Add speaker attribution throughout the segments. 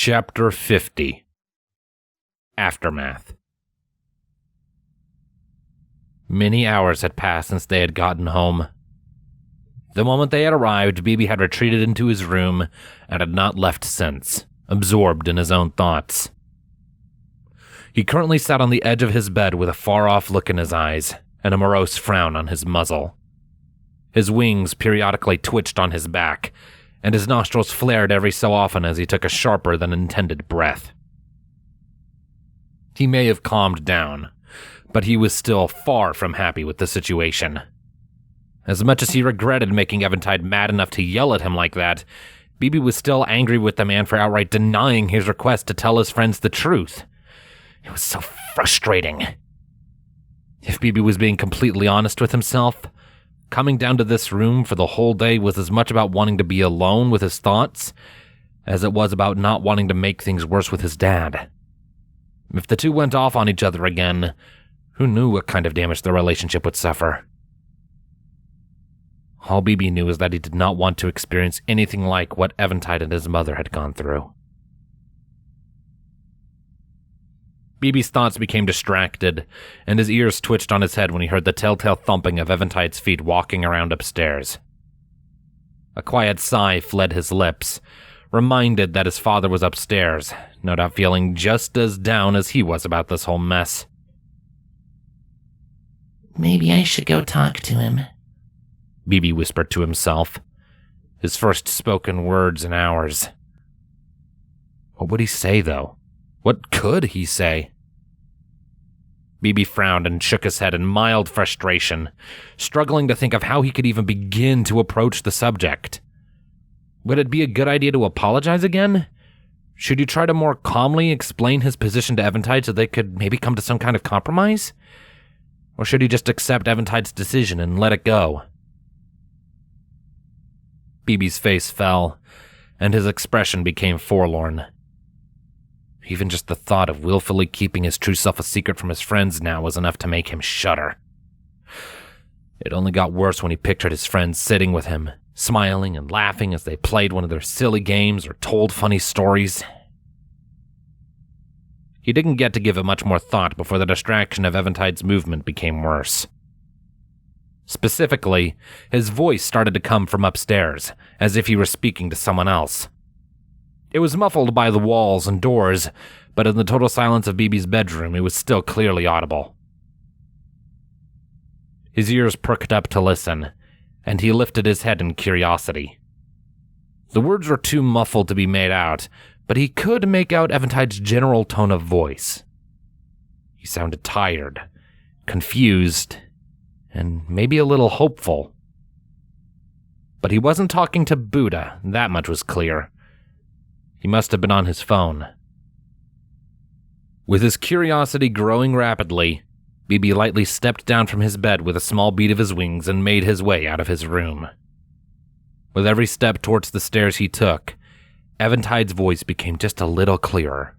Speaker 1: Chapter 50. Aftermath. Many hours had passed since they had gotten home. The moment they had arrived, Bibi had retreated into his room and had not left since, absorbed in his own thoughts. He currently sat on the edge of his bed with a far-off look in his eyes and a morose frown on his muzzle. His wings periodically twitched on his back, and his nostrils flared every so often as he took a sharper than intended breath. He may have calmed down, but he was still far from happy with the situation. As much as he regretted making Eventide mad enough to yell at him like that, Bibi was still angry with the man for outright denying his request to tell his friends the truth. It was so frustrating. If Bibi was being completely honest with himself, coming down to this room for the whole day was as much about wanting to be alone with his thoughts as it was about not wanting to make things worse with his dad. If the two went off on each other again, who knew what kind of damage their relationship would suffer? All Bibi knew is that he did not want to experience anything like what Eventide and his mother had gone through. Bibi's thoughts became distracted, and his ears twitched on his head when he heard the telltale thumping of Eventide's feet walking around upstairs. A quiet sigh fled his lips, reminded that his father was upstairs, no doubt feeling just as down as he was about this whole mess.
Speaker 2: Maybe I should go talk to him,
Speaker 1: Bibi whispered to himself, his first spoken words in hours. What would he say, though? What could he say? Bibi frowned and shook his head in mild frustration, struggling to think of how he could even begin to approach the subject. Would it be a good idea to apologize again? Should he try to more calmly explain his position to Eventide so they could maybe come to some kind of compromise? Or should he just accept Eventide's decision and let it go? Bibi's face fell, and his expression became forlorn. Even just the thought of willfully keeping his true self a secret from his friends now was enough to make him shudder. It only got worse when he pictured his friends sitting with him, smiling and laughing as they played one of their silly games or told funny stories. He didn't get to give it much more thought before the distraction of Eventide's movement became worse. Specifically, his voice started to come from upstairs, as if he were speaking to someone else. It was muffled by the walls and doors, but in the total silence of Bibi's bedroom, it was still clearly audible. His ears perked up to listen, and he lifted his head in curiosity. The words were too muffled to be made out, but he could make out Eventide's general tone of voice. He sounded tired, confused, and maybe a little hopeful. But he wasn't talking to Buddha, that much was clear. He must have been on his phone. With his curiosity growing rapidly, Bibi lightly stepped down from his bed with a small beat of his wings and made his way out of his room. With every step towards the stairs he took, Eventide's voice became just a little clearer.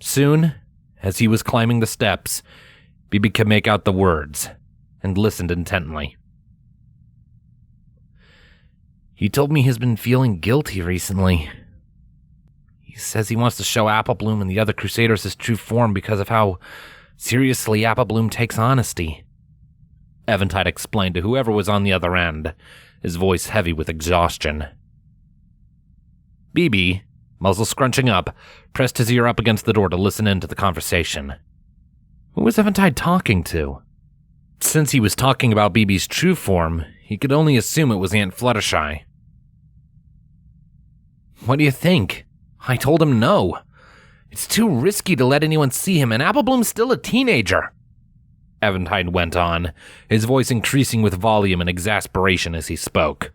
Speaker 1: Soon, as he was climbing the steps, Bibi could make out the words and listened intently. He told me he's been feeling guilty recently. He says he wants to show Applebloom and the other Crusaders his true form because of how seriously Applebloom takes honesty, Eventide explained to whoever was on the other end, his voice heavy with exhaustion. Bibi, muzzle scrunching up, pressed his ear up against the door to listen in to the conversation. Who was Eventide talking to? Since he was talking about Bibi's true form, he could only assume it was Aunt Fluttershy. What do you think? I told him no. It's too risky to let anyone see him, and Applebloom's still a teenager. Eventide went on, his voice increasing with volume and exasperation as he spoke.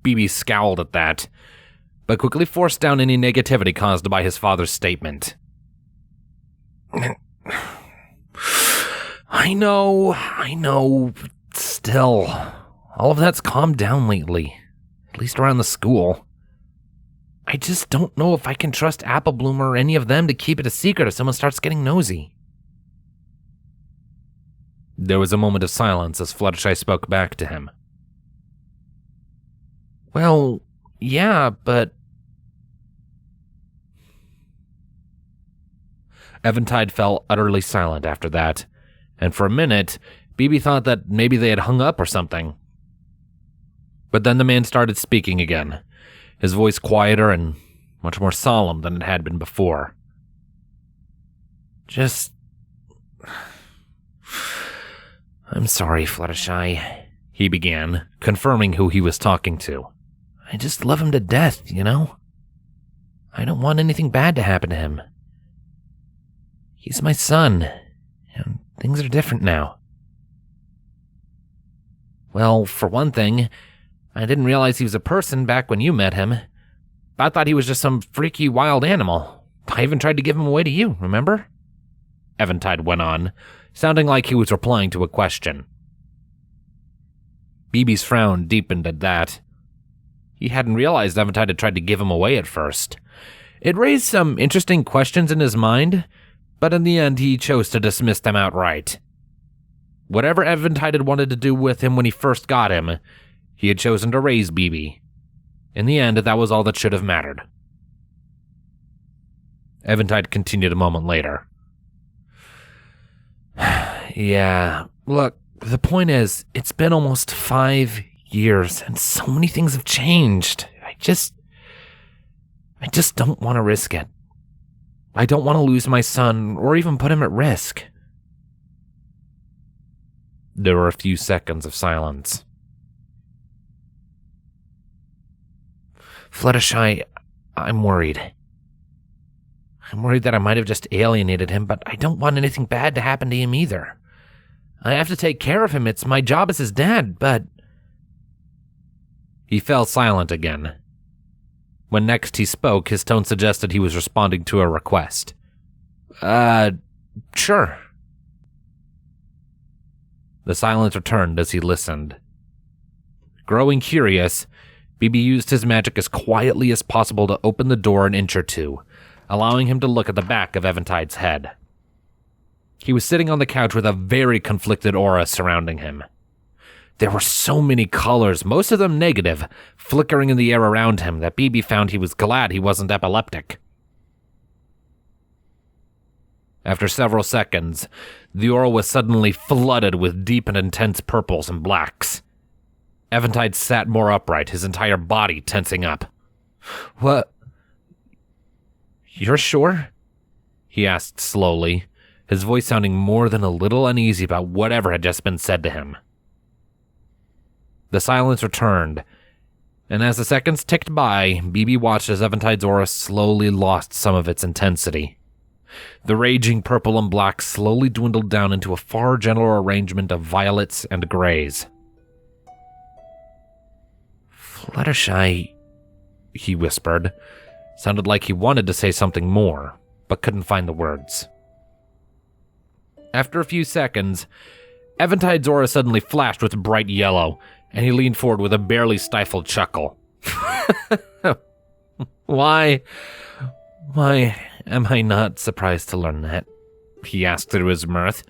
Speaker 1: Bibi scowled at that, but quickly forced down any negativity caused by his father's statement. I know, still, all of that's calmed down lately, at least around the school. I just don't know if I can trust Applebloom or any of them to keep it a secret if someone starts getting nosy. There was a moment of silence as Fluttershy spoke back to him. Well, yeah, but Eventide fell utterly silent after that, and for a minute, Bibi thought that maybe they had hung up or something. But then the man started speaking again, his voice quieter and much more solemn than it had been before. I'm sorry, Fluttershy, he began, confirming who he was talking to. I just love him to death, you know? I don't want anything bad to happen to him. He's my son, and things are different now. Well, for one thing, I didn't realize he was a person back when you met him. I thought he was just some freaky wild animal. I even tried to give him away to you, remember? Eventide went on, sounding like he was replying to a question. Bibi's frown deepened at that. He hadn't realized Eventide had tried to give him away at first. It raised some interesting questions in his mind, but in the end he chose to dismiss them outright. Whatever Eventide had wanted to do with him when he first got him, he had chosen to raise Bibi. In the end, that was all that should have mattered. Eventide continued a moment later. Yeah, look, the point is, it's been almost 5 years, and so many things have changed. I just don't want to risk it. I don't want to lose my son, or even put him at risk. There were a few seconds of silence. Fluttershy, I'm worried. I'm worried that I might have just alienated him, but I don't want anything bad to happen to him either. I have to take care of him. It's my job as his dad, but... He fell silent again. When next he spoke, his tone suggested he was responding to a request. Sure. The silence returned as he listened. Growing curious, Bibi used his magic as quietly as possible to open the door an inch or two, allowing him to look at the back of Eventide's head. He was sitting on the couch with a very conflicted aura surrounding him. There were so many colors, most of them negative, flickering in the air around him that Bibi found he was glad he wasn't epileptic. After several seconds, the aura was suddenly flooded with deep and intense purples and blacks. Eventide sat more upright, his entire body tensing up. What? You're sure? He asked slowly, his voice sounding more than a little uneasy about whatever had just been said to him. The silence returned, and as the seconds ticked by, Bibi watched as Eventide's aura slowly lost some of its intensity. The raging purple and black slowly dwindled down into a far gentler arrangement of violets and grays. Fluttershy, he whispered. Sounded like he wanted to say something more, but couldn't find the words. After a few seconds, Eventide's aura suddenly flashed with bright yellow, and he leaned forward with a barely stifled chuckle. Why am I not surprised to learn that? He asked through his mirth,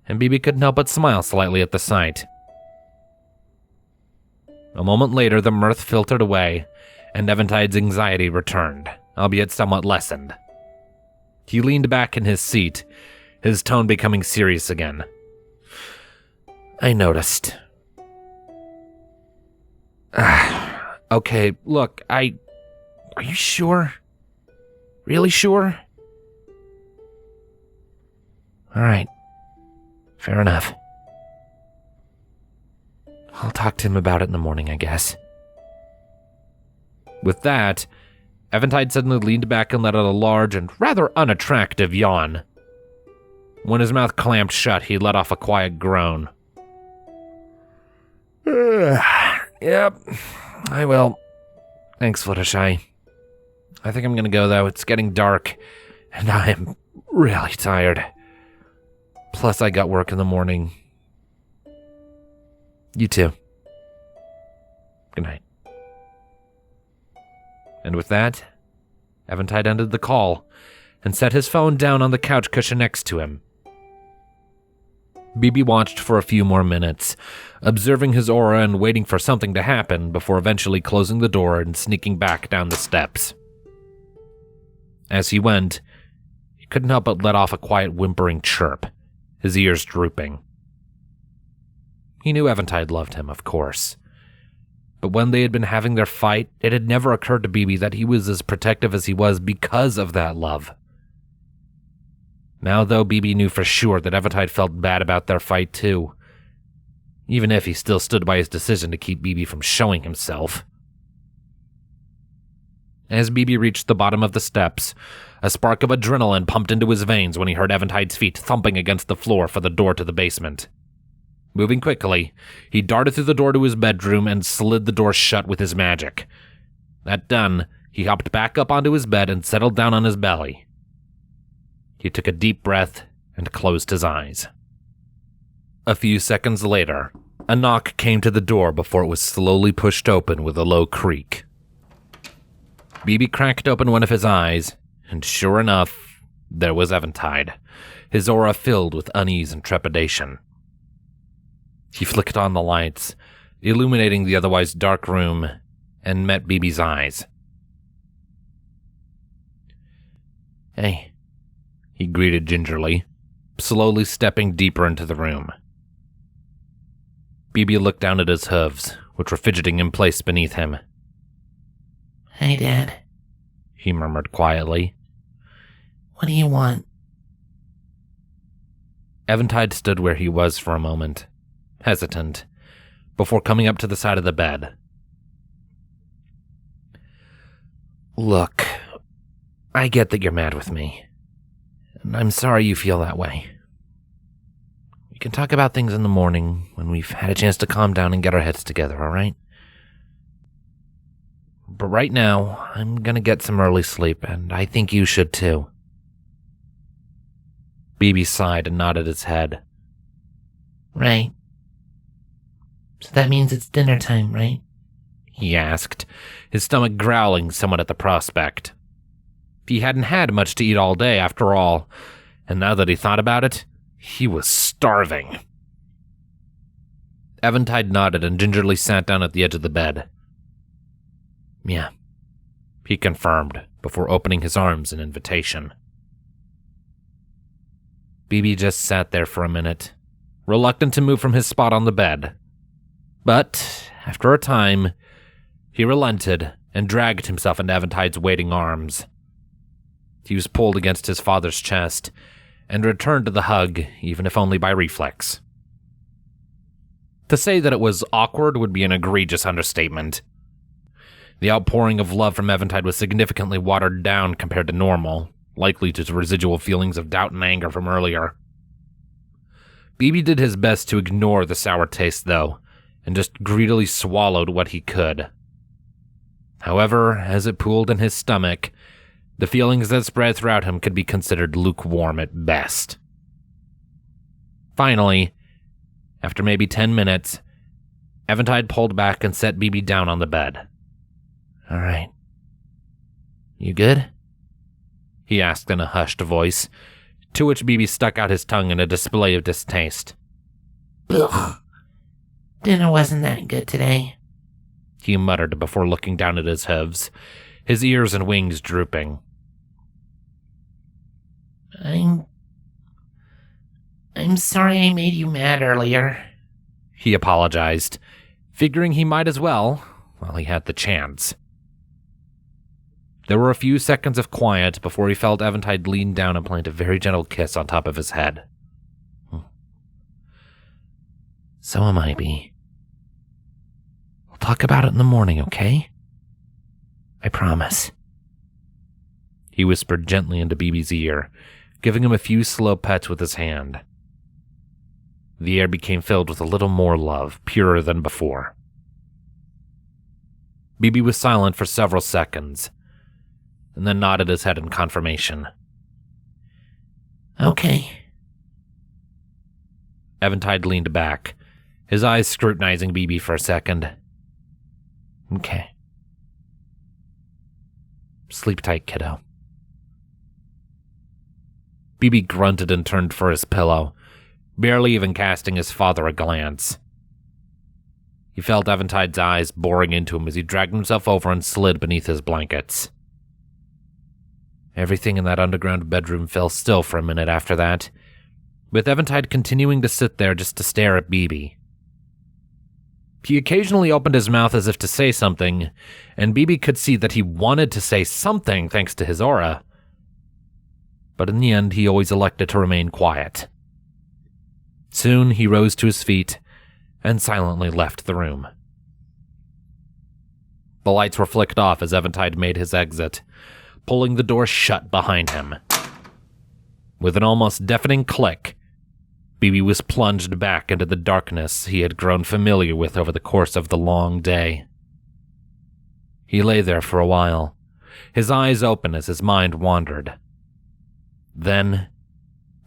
Speaker 1: and Bibi couldn't help but smile slightly at the sight. A moment later, the mirth filtered away, and Eventide's anxiety returned, albeit somewhat lessened. He leaned back in his seat, his tone becoming serious again. I noticed. Okay, look, are you sure? Really sure? Alright. Fair enough. I'll talk to him about it in the morning, I guess. With that, Eventide suddenly leaned back and let out a large and rather unattractive yawn. When his mouth clamped shut, he let off a quiet groan. Yep, I will. Thanks, Fluttershy. I think I'm gonna go, though. It's getting dark, and I'm really tired. Plus, I got work in the morning. You too. Good night. And with that, Eventide ended the call and set his phone down on the couch cushion next to him. Bibi watched for a few more minutes, observing his aura and waiting for something to happen before eventually closing the door and sneaking back down the steps. As he went, he couldn't help but let off a quiet whimpering chirp, his ears drooping. He knew Eventide loved him, of course. But when they had been having their fight, it had never occurred to Bibi that he was as protective as he was because of that love. Now, though, Bibi knew for sure that Eventide felt bad about their fight, too. Even if he still stood by his decision to keep Bibi from showing himself. As Bibi reached the bottom of the steps, a spark of adrenaline pumped into his veins when he heard Eventide's feet thumping against the floor for the door to the basement. Moving quickly, he darted through the door to his bedroom and slid the door shut with his magic. That done, he hopped back up onto his bed and settled down on his belly. He took a deep breath and closed his eyes. A few seconds later, a knock came to the door before it was slowly pushed open with a low creak. Bibi cracked open one of his eyes, and sure enough, there was Eventide, his aura filled with unease and trepidation. He flicked on the lights, illuminating the otherwise dark room, and met Bibi's eyes. "Hey," he greeted gingerly, slowly stepping deeper into the room. Bibi looked down at his hooves, which were fidgeting in place beneath him.
Speaker 2: "Hey, Dad,"
Speaker 1: he murmured quietly.
Speaker 2: "what do you want?"
Speaker 1: Eventide stood where he was for a moment, hesitant, before coming up to the side of the bed. "Look, I get that you're mad with me, and I'm sorry you feel that way. We can talk about things in the morning when we've had a chance to calm down and get our heads together, all right? But right now, I'm gonna get some early sleep, and I think you should too." Bibi sighed and nodded his head.
Speaker 2: "Right. So that means it's dinner time, right?"
Speaker 1: he asked, his stomach growling somewhat at the prospect. He hadn't had much to eat all day, after all, and now that he thought about it, he was starving. Eventide nodded and gingerly sat down at the edge of the bed. "Yeah," he confirmed, before opening his arms in invitation. Bibi just sat there for a minute, reluctant to move from his spot on the bed. But, after a time, he relented and dragged himself into Eventide's waiting arms. He was pulled against his father's chest, and returned to the hug, even if only by reflex. To say that it was awkward would be an egregious understatement. The outpouring of love from Eventide was significantly watered down compared to normal, likely due to residual feelings of doubt and anger from earlier. Bibi did his best to ignore the sour taste, though, and just greedily swallowed what he could. However, as it pooled in his stomach, the feelings that spread throughout him could be considered lukewarm at best. Finally, after maybe 10 minutes, Eventide pulled back and set Bibi down on the bed. "All right. You good?" he asked in a hushed voice, to which Bibi stuck out his tongue in a display of distaste.
Speaker 2: "Ugh. Dinner wasn't that good today,"
Speaker 1: he muttered before looking down at his hooves, his ears and wings drooping.
Speaker 2: I'm sorry I made you mad earlier,"
Speaker 1: he apologized, figuring he might as well, while he had the chance. There were a few seconds of quiet before he felt Eventide lean down and plant a very gentle kiss on top of his head. "So am I, Bee. We'll talk about it in the morning, okay? I promise." He whispered gently into Bibi's ear, giving him a few slow pets with his hand. The air became filled with a little more love, purer than before. Bibi was silent for several seconds, and then nodded his head in confirmation.
Speaker 2: "Okay."
Speaker 1: Eventide leaned back, his eyes scrutinizing Bibi for a second. "Okay. Sleep tight, kiddo." Bibi grunted and turned for his pillow, barely even casting his father a glance. He felt Eventide's eyes boring into him as he dragged himself over and slid beneath his blankets. Everything in that underground bedroom fell still for a minute after that, with Eventide continuing to sit there just to stare at Bibi. He occasionally opened his mouth as if to say something, and Bibi could see that he wanted to say something thanks to his aura. But in the end, he always elected to remain quiet. Soon, he rose to his feet and silently left the room. The lights were flicked off as Eventide made his exit, pulling the door shut behind him. With an almost deafening click, Bibi was plunged back into the darkness he had grown familiar with over the course of the long day. He lay there for a while, his eyes open as his mind wandered. Then,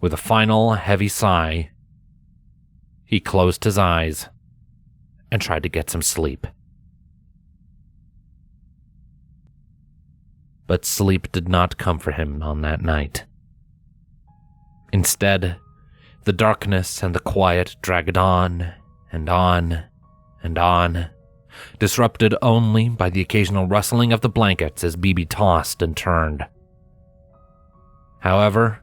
Speaker 1: with a final heavy sigh, he closed his eyes and tried to get some sleep. But sleep did not come for him on that night. Instead, the darkness and the quiet dragged on and on and on, disrupted only by the occasional rustling of the blankets as Bibi tossed and turned. However,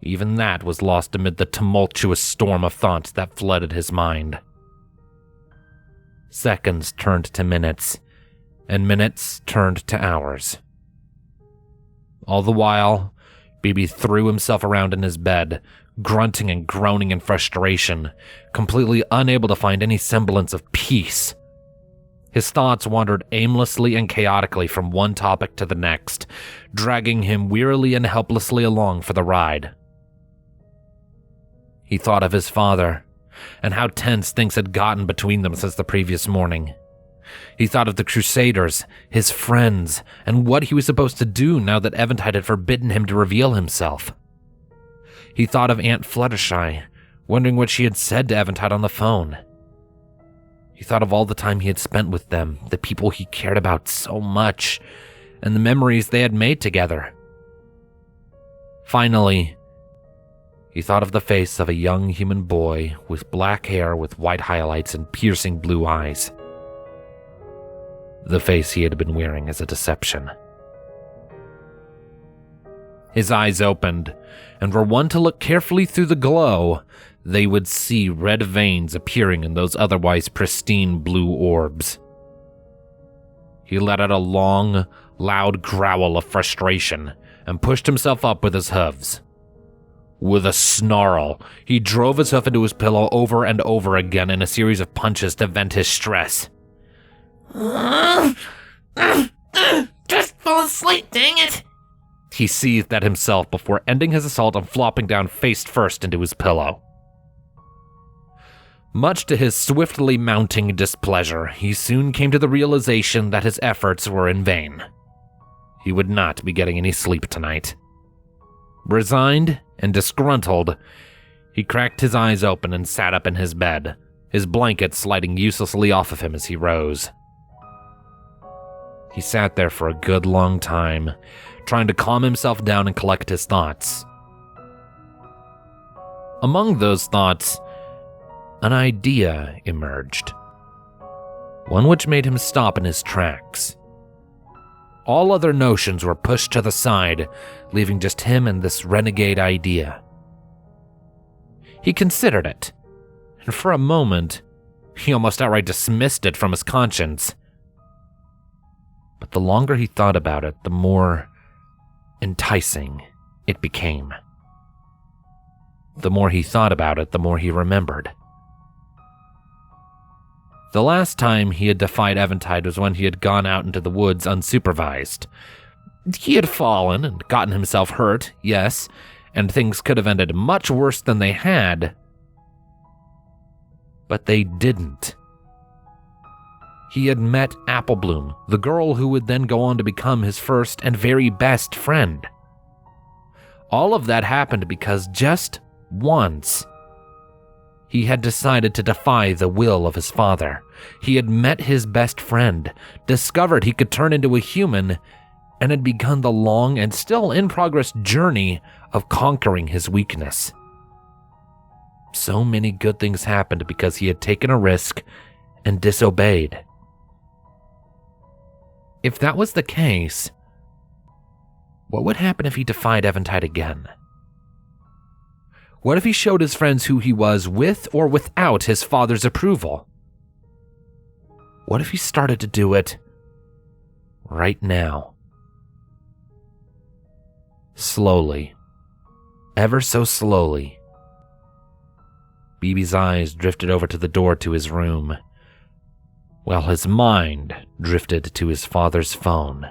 Speaker 1: even that was lost amid the tumultuous storm of thoughts that flooded his mind. Seconds turned to minutes, and minutes turned to hours. All the while, Bibi threw himself around in his bed, grunting and groaning in frustration, completely unable to find any semblance of peace. His thoughts wandered aimlessly and chaotically from one topic to the next, dragging him wearily and helplessly along for the ride. He thought of his father, and how tense things had gotten between them since the previous morning. He thought of the Crusaders, his friends, and what he was supposed to do now that Eventide had forbidden him to reveal himself. He thought of Aunt Fluttershy, wondering what she had said to Eventide on the phone. He thought of all the time he had spent with them, the people he cared about so much, and the memories they had made together. Finally, he thought of the face of a young human boy with black hair with white highlights and piercing blue eyes. The face he had been wearing as a deception. His eyes opened, and were one to look carefully through the glow, they would see red veins appearing in those otherwise pristine blue orbs. He let out a long, loud growl of frustration and pushed himself up with his hooves. With a snarl, he drove his hoof into his pillow over and over again in a series of punches to vent his stress.
Speaker 2: Just fall asleep, dang it!
Speaker 1: He seethed at himself before ending his assault and flopping down face first into his pillow. Much to his swiftly mounting displeasure, he soon came to the realization that his efforts were in vain. He would not be getting any sleep tonight. Resigned and disgruntled, he cracked his eyes open and sat up in his bed, his blanket sliding uselessly off of him as he rose. He sat there for a good long time, trying to calm himself down and collect his thoughts. Among those thoughts, an idea emerged. One which made him stop in his tracks. All other notions were pushed to the side, leaving just him and this renegade idea. He considered it, and for a moment, he almost outright dismissed it from his conscience. But the longer he thought about it, the more enticing it became. The more he thought about it, the more he remembered. The last time he had defied Eventide was when he had gone out into the woods unsupervised. He had fallen and gotten himself hurt, yes, and things could have ended much worse than they had. But they didn't. He had met Applebloom, the girl who would then go on to become his first and very best friend. All of that happened because just once, he had decided to defy the will of his father. He had met his best friend, discovered he could turn into a human, and had begun the long and still in progress journey of conquering his weakness. So many good things happened because he had taken a risk and disobeyed. If that was the case, What would happen if he defied Eventide again? What if he showed his friends who he was with or without his father's approval? What if he started to do it right now? Slowly, ever so slowly, BB's eyes drifted over to the door to his room, while his mind drifted to his father's phone.